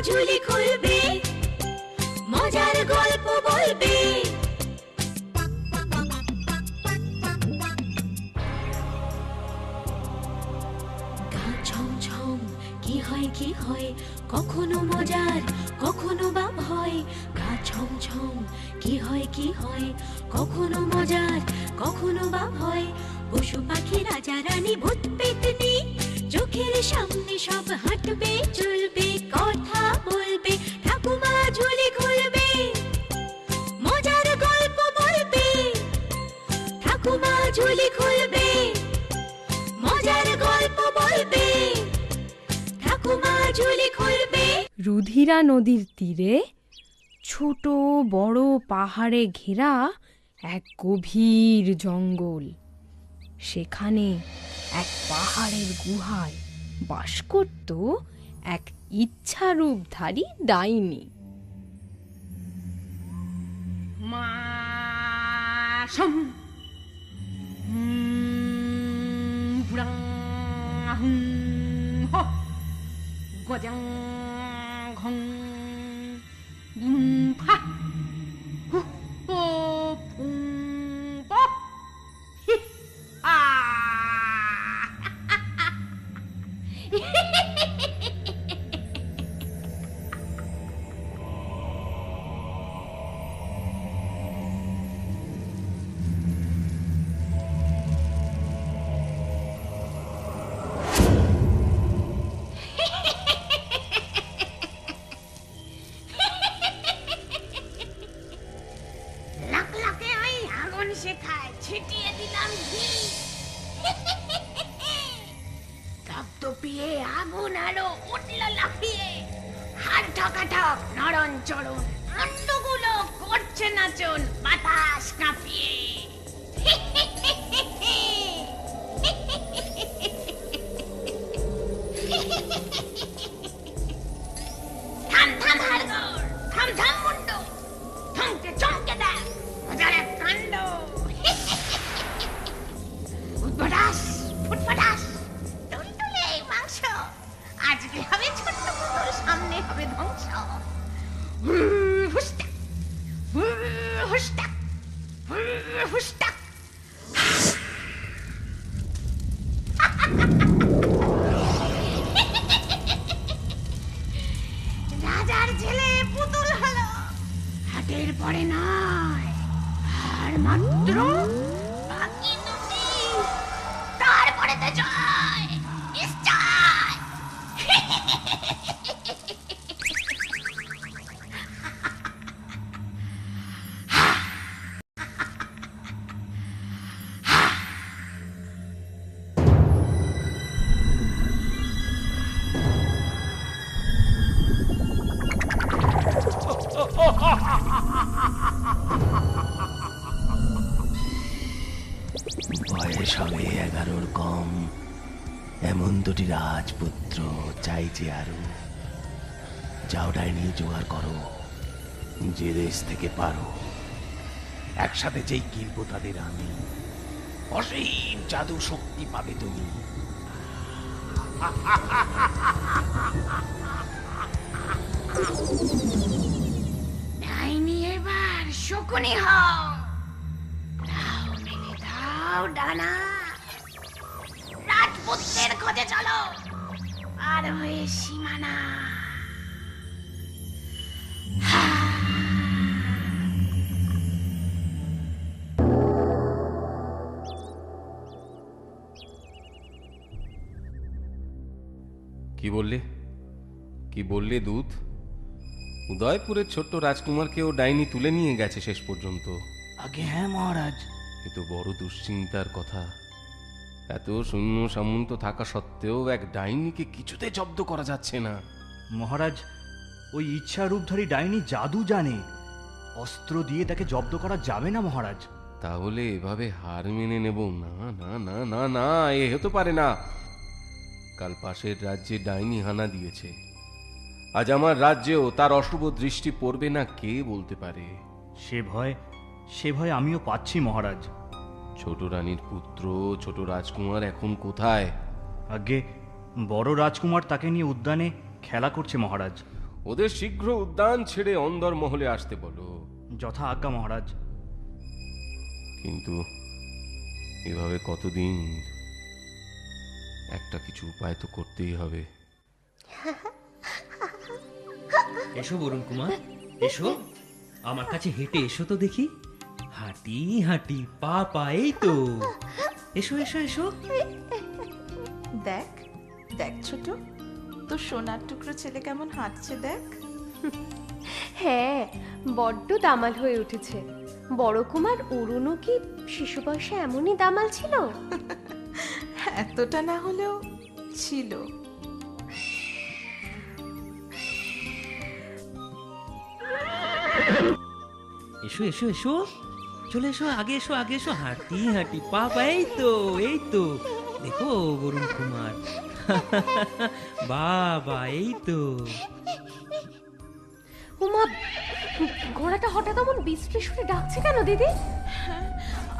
ঝুলি খুলবে, মজার গল্প বলবে। গা ছমছম কি হয় কি হয়, কখনো মজার কখনো বা ভয়। গা ছমছম কি হয় কি হয়, কখনো মজার কখনো বা ভয়। পশু পাখি রাজা রানী ভূত পেতনি, চোখের সামনে সব হাঁটবে চলবে, কথা বলবে, ঠাকুমা ঝুলি খুলবে, মজার গল্প বলবে। ঠাকুমা ঝুলি খুলবে, মজার গল্প বলবে। ঠাকুমা ঝুলি খুলবে। রুধিরা নদীর তীরে ছোট বড় পাহাড়ে ঘেরা এক গভীর জঙ্গল। সেখানে এক পাহাড়ের গুহায় বাস করত এক ইচ্ছারূপধারী ডাইনি। শেখায় ছিটিয়ে দিলাম ঘি, তপ্তপিয়ে আগুন আলো উঠল লাফিয়ে, হাত ঠকাঠক নরম চরণ, মুন্ডগুলো করছে নাচন বাতাস কাঁপিয়ে। থাম থাম হাড়গোড়, থাম থাম মুন্ড, থমকে চমকে দেখ মজার এক কাণ্ড। উৎপটাস ফুটফটাস টুলটুলে মাংস, আজকে হবে ছোট্ট পুতুল, সামনে হবে ধ্বংস। হুস্টাক হুস্টাক হুস্টাক। রাজার ছেলে পুতুল হলো, হাটের পরে নয় আর মাত্র বাকি দুটি, তারপরে তো জয় নিশ্চয়। বয়স হবে 11-র কম, এমন দুটি রাজপুত্র চাইছে আরো। যাও ডাইনি জোগাড় করো, যে দেশ থেকে পারো, একসাথে যেই কিনবো তাদের আমি, অসীম জাদু শক্তি পাবে তুমি। ডাইনি এবার শকুনি হও, দাও মেলে দাও ডানা, রাজপুত্রের খোঁজে চলো আর হয়ে সীমানা। কি বললে, কি বললে দূত? উদয়পুরের ছোট্ট রাজকুমারকেও ডাইনি তুলে নিয়ে গেছে শেষ পর্যন্ত? আগে হ্যাঁ মহারাজ। এ তো বড় দুশ্চিন্তার কথা। এত সৈন্য সামন্ত থাকা সত্ত্বেও এক ডাইনিকে কিছুতে জব্দ করা যাচ্ছে না। মহারাজ, ওই ইচ্ছা রূপধারী ডাইনি জাদু জানে, অস্ত্র দিয়ে তাকে জব্দ করা যাবে না মহারাজ। তাহলে এভাবে হার মেনে নেব? না না না না না, এ হতে পারে না। কাল পাশের রাজ্যে ডাইনি হানা দিয়েছে, আজ আমার রাজ্যেও তার অশুভ দৃষ্টি পড়বে না কে বলতে পারে। সে ভয় আমিও পাচ্ছি মহারাজ। ছোট রানীর পুত্র ছোট রাজকুমার এখন কোথায়? আগে বড় রাজকুমার তাকে নিয়ে উদ্যানে খেলা করছে মহারাজ। ওদের শীঘ্র উদ্যান ছেড়ে অন্দরমহলে আসতে বলো। যথা আজ্ঞা মহারাজ। কিন্তু এভাবে কতদিন? একটা কিছু উপায় তো করতেই হবে। এসো বরুণ কুমার, এসো আমার কাছে হেঁটে এসো তো দেখি। হাঁটি হাঁটি পা পা, এই তো। এসো এসো এসো। দেখ দেখ ছোট, তোর সোনার টুকরো ছেলে কেমন হাঁটছে দেখ। হ্যাঁ, বড্ড দামাল হয়ে উঠেছে। বড় কুমার অরুণও কি শিশু বয়সে এমনই দামাল ছিল? এতটা না হলেও ছিল। এসো এসো এসো, চলে এসো, আগে এসো আগে এসো। হাঁটি হাঁটি পা পা, এই তো এই তো। দেখো বরুণ কুমার, বাবা এই তো। উমা, ঘোড়াটা হঠাৎ এমন বিশ্রী সুরে ডাকছে কেন দিদি?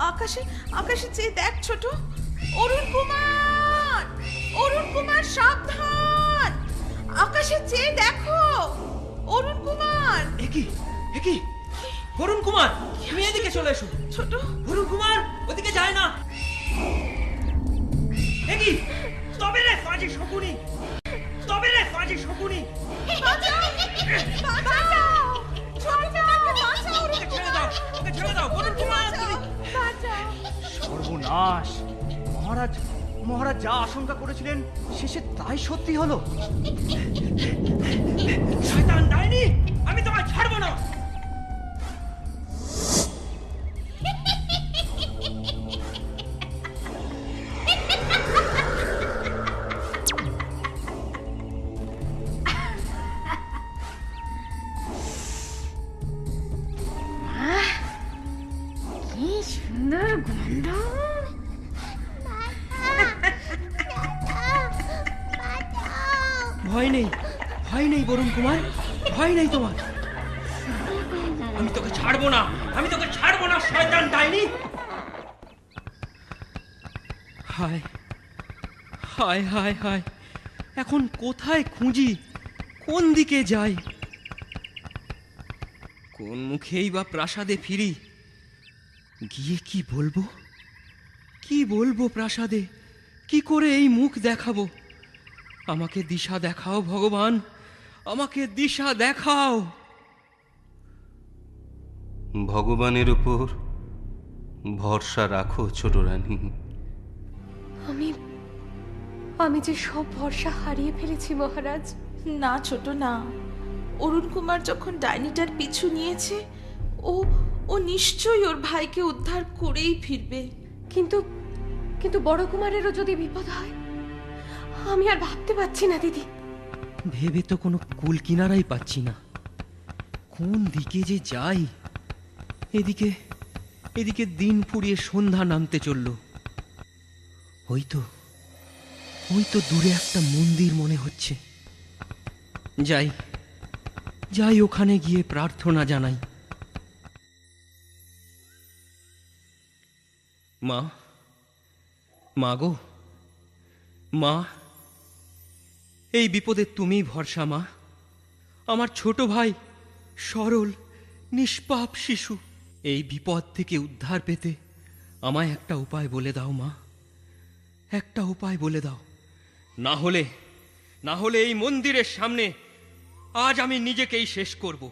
আকাশে আকাশে চেয়ে দেখ ছোট। অরুণ কুমার, অরুণ কুমার সাবধান, আকাশে চেয়ে দেখো। অরুণ কুমার। একই একই, বরুণ কুমার তুমি এদিকে চলে এসো। ছোট, বরুণ কুমার ওদিকে যায় না। একই, তবে রে পাজি শকুনি, তবে রে পাজি শকুনি। বাঁচাও, বাঁচাও, ছোটটাকে বাঁচাও। ওকে ছেড়ে দাও, ওকে ছেড়ে দাও বরুণ কুমার তুমি। সর্বনাশ! মহারাজ, মহারাজ যা আশঙ্কা করেছিলেন শেষে তাই সত্যি হলো। শয়তান ডাইনি, আমি তোমায় ছাড়বো না। কি সুন্দর গন্ধ! ভয় নেই, ভয় নেই বরুণ কুমার, ভয় নেই তোমার। আমি তোকে ছাড়বো না, আমি তোকে ছাড়বো না শয়তান ডাইনি। হায় হায় হায় হায়, এখন কোথায় খুঁজি, কোন দিকে যাই, কোন মুখেই বা প্রাসাদে ফিরি? গিয়ে কি বলবো, কি বলবো প্রাসাদে? কি করে এই মুখ দেখাবো? আমাকে দিশা দেখাও ভগবান, আমাকে দিশা দেখাও। ভগবানের উপর ভরসা রাখো ছোট রানী। আমি যে সব ভরসা হারিয়ে ফেলেছি মহারাজ। না ছোট না, অরুণ কুমার যখন ডাইনিটার পিছু নিয়েছে, ও ও নিশ্চয়ই ওর ভাইকে উদ্ধার করেই ফিরবে। কিন্তু কিন্তু বড় কুমারেরও যদি বিপদ হয়, আমি আর ভাবতে পারছি না দিদি। ভেবে তো কোনো কুল কিনারাই পাচ্ছি না, কোন দিকে যে যাই। এদিকে এদিকে দিন ফুরিয়ে সন্ধ্যা নামতে চলল। ওই তো দূরে একটা মন্দির মনে হচ্ছে। যাই যাই, ওখানে গিয়ে প্রার্থনা জানাই। মা, মা গো, মা, এই বিপদে তুমি ভরসা মা। আমার ছোট ভাই সরল নিষ্পাপ শিশু, এই বিপদ থেকে উদ্ধার পেতে আমায় একটা উপায় বলে দাও মা, একটা উপায় বলে দাও। না হলে এই মন্দিরের সামনে আজ আমি নিজেকেই শেষ করব।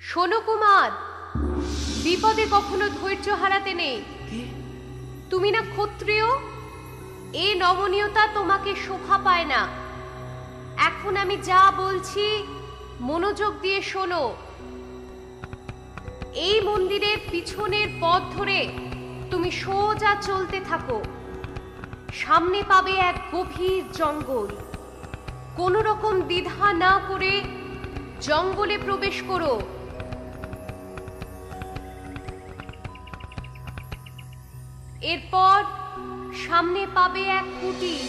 শোনো কুমার, বিপদে কখনো ধৈর্য হারাতে নেই। তুমি না ক্ষত্রিয়, এই নমনীয়তা তোমাকে শোভা পায় না। এখন আমি যা বলছি মনোযোগ দিয়ে শোনো। এই মন্দিরের পিছনের পথ ধরে তুমি সোজা চলতে থাকো। সামনে পাবে এক গভীর জঙ্গল। কোনো রকম দ্বিধা না করে জঙ্গলে প্রবেশ করো। এরপর সামনে পাবে এক কুটির।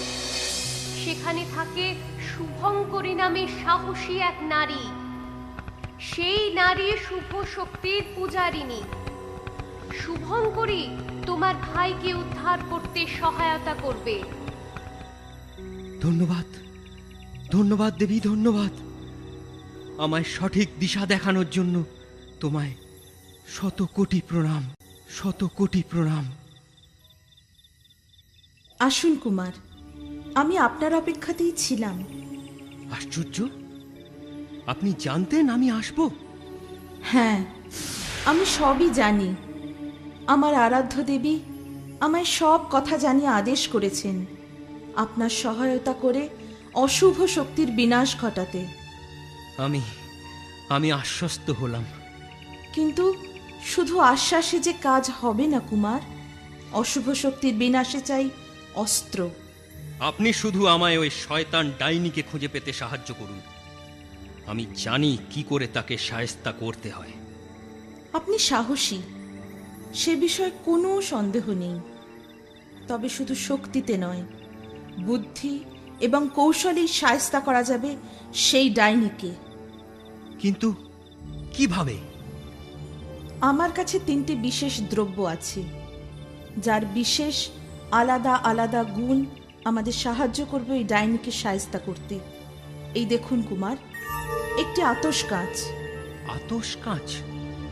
সেখানে থাকে শুভঙ্করী নামে সাহসী এক নারী। সেই নারী শুভ শক্তির পূজারিণী। শুভঙ্করী তোমার ভাইকে উদ্ধার করতে সহায়তা করবে। ধন্যবাদ, ধন্যবাদ দেবী, ধন্যবাদ। আমায় সঠিক দিশা দেখানোর জন্য তোমায় শত কোটি প্রণাম, শত কোটি প্রণাম। আসুন কুমার, আমি আপনার অপেক্ষাতেই ছিলাম। আশ্চর্য, আপনি জানতেন আমি আসব? হ্যাঁ, আমি সবই জানি। আমার আরাধ্য দেবী আমায় সব কথা জানিয়ে আদেশ করেছেন আপনার সহায়তা করে অশুভ শক্তির বিনাশ ঘটাতে। আমি আশ্বস্ত হলাম। কিন্তু শুধু আশ্বাসে যে কাজ হবে না কুমার, অশুভ শক্তির বিনাশে চাই অস্ত্র। আপনি শুধু আমায় ওই শয়তান ডাইনিকে খুঁজে পেতে সাহায্য করুন। আমি জানি কি করে তাকে শায়েস্তা করতে হয়। আপনি সাহসী, সে বিষয়ে কোনো সন্দেহ নেই। তবে শুধু শক্তিতে নয়, বুদ্ধি এবং কৌশলেই শায়েস্তা করা যাবে সেই ডাইনিকে। কিন্তু কিভাবে? আমার কাছে 3টি বিশেষ দ্রব্য আছে, যার বিশেষ আলাদা আলাদা গুণ আমাদের সাহায্য করবে এই ডাইনিকে শায়েস্তা করতে। এই দেখুন কুমার, একটি আতশ কাঁচ। আতশ কাঁচ?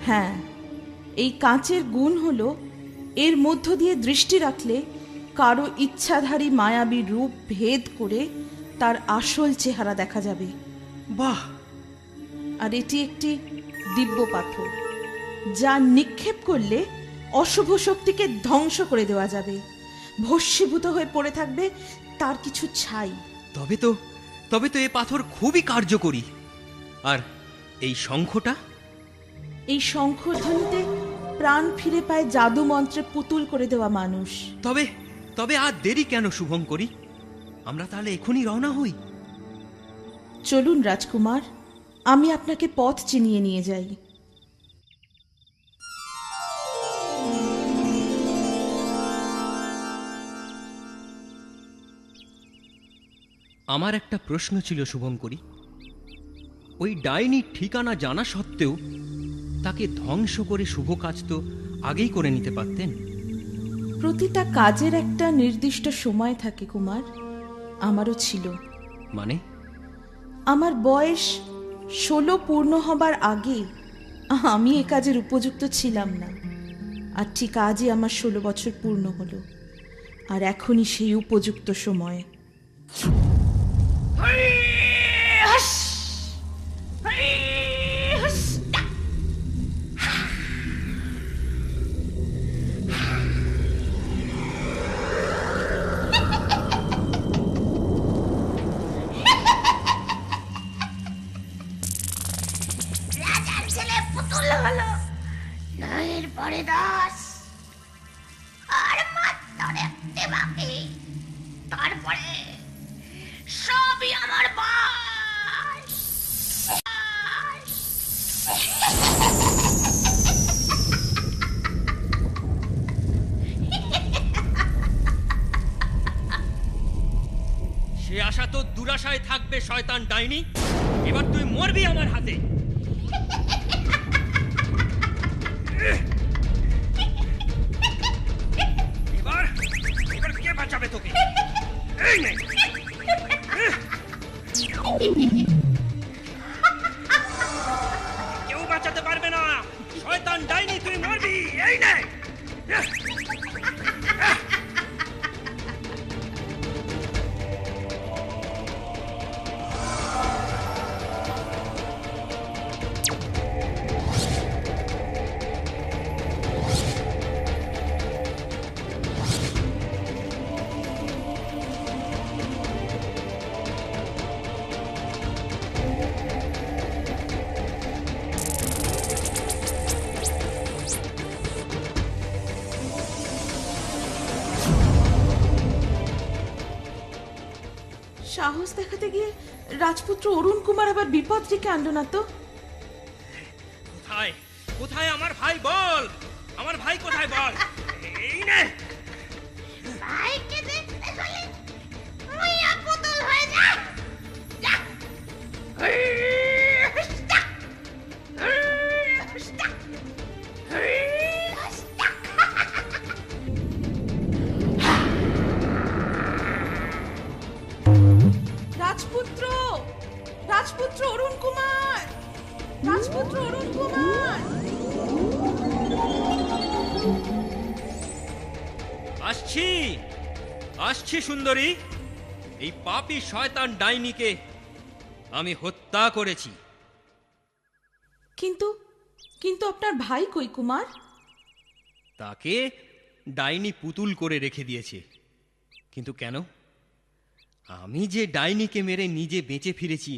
হ্যাঁ, এই কাঁচের গুণ হলো এর মধ্য দিয়ে দৃষ্টি রাখলে কারো ইচ্ছাধারী মায়াবী রূপ ভেদ করে তার আসল চেহারা দেখা যাবে। বাহ! আর এটি একটি দিব্য পাথর, যা নিক্ষেপ করলে অশুভ শক্তিকে ধ্বংস করে দেওয়া যাবে। ভস্মীভূত হয়ে পড়ে থাকবে তার কিছু ছাই। তবে তো এ পাথর খুবই কার্যকরী। আর এই শঙ্খটা? এই শঙ্খধ্বনিতে প্রাণ ফিরে পায় জাদু মন্ত্রে পুতুল করে দেওয়া মানুষ। তবে আর দেরি কেন শুভঙ্করী? আমরা তাহলে এখনই রওনা হই। চলুন রাজকুমার, আমি আপনাকে পথ চিনিয়ে নিয়ে যাই। আমার একটা প্রশ্ন ছিল শুভঙ্করী। ওই ডাইনির ঠিকানা জানা সত্ত্বেও তাকে ধ্বংস করে শুভ কাজ তো আগেই করে নিতে পারতেন। প্রতিটা কাজের একটা নির্দিষ্ট সময় থাকে কুমার, আমারও ছিল। মানে? আমার বয়স 16 পূর্ণ হবার আগে আমি এ কাজের উপযুক্ত ছিলাম না। আর ঠিক আজই আমার 16 বছর পূর্ণ হলো, আর এখনই সেই উপযুক্ত সময়। রাজার ছেলে পুতুল হলো 9-এর পরে 10, আর মাত্র 1টি বাকি। তারপরে সবই আমার বাস। সে আশা তো দুরাশায় থাকবে শয়তান ডাইনি। এবার তুই মরবি আমার হাতে। এবার কে বাঁচাবে তোকে? এই নে। কেউ বাঁচাতে পারবে না। শয়তান ডাইনি, তুই মরবি। এই নে। সাহস দেখাতে গিয়ে রাজপুত্র অরুণ কুমার আবার বিপদ ডেকে আনলো না তো? কোথায় কোথায় আমার ভাই? বল, আমার ভাই কোথায় বল। এই নে। ভাইকে দেখতে হলে মুইয়া পুতুল হয়ে যা। যা। রাজপুত্র, রাজপুত্র অরুণ কুমার, রাজপুত্র অরুণ কুমার। আসছি আসছি সুন্দরী। এই পাপী শয়তান ডাইনিকে আমি হত্যা করেছি। কিন্তু কিন্তু আপনার ভাই কই কুমার? তাকে ডাইনি পুতুল করে রেখে দিয়েছে। কিন্তু কেন? আমি যে ডাইনিকে মেরে নিজে বেঁচে ফিরেছি,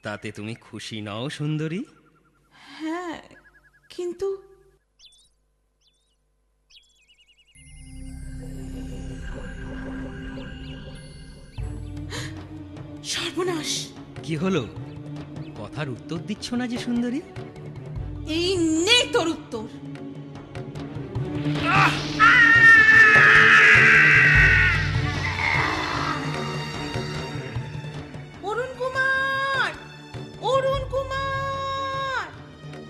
তাতে তুমি খুশি নও সুন্দরী? হ্যাঁ, কিন্তু সর্বনাশ! কি হলো? কথার উত্তর দিচ্ছ না যে সুন্দরী? এই নে তোর উত্তর। অরুণ কুমার, অরুণ কুমার,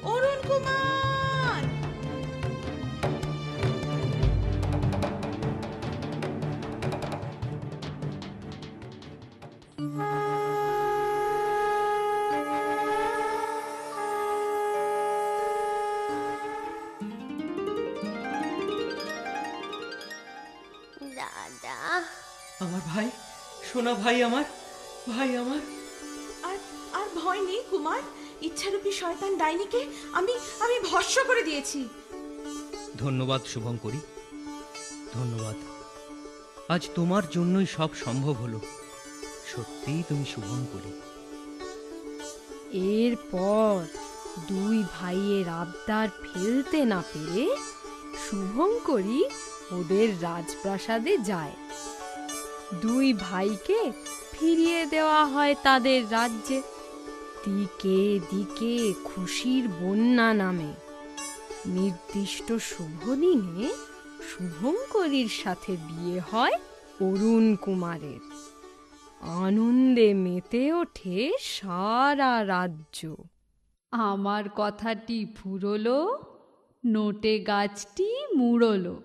অরুণ কুমার। দাদা, আমার ভাই, সোনা ভাই, আমার ভাই, আমার। আর আর ভয় নেই কুমার, ইচ্ছারূপী শয়তান ডাইনিকে আমি আমি ভস্ম করে দিয়েছি। ধন্যবাদ শুভঙ্করী, ধন্যবাদ। আজ তোমার জন্যই সব সম্ভব হলো। সত্যিই তুমি শুভঙ্করী। এরপর দুই ভাইয়ের আবদার ফেলতে না পেরে শুভঙ্করী ওদের রাজপ্রাসাদে যায়। দুই ভাইকে ফিরিয়ে দেওয়া হয় তাদের রাজ্যে। দিকে দিকে খুশির বন্যা নামে। নির্দিষ্ট শুভ দিনে শুভঙ্করীর সাথে বিয়ে হয় অরুণ কুমারের। আনন্দে মেতে ওঠে সারা রাজ্য। আমার কথাটি ফুরলো, নোটে গাছটি মুড়লো।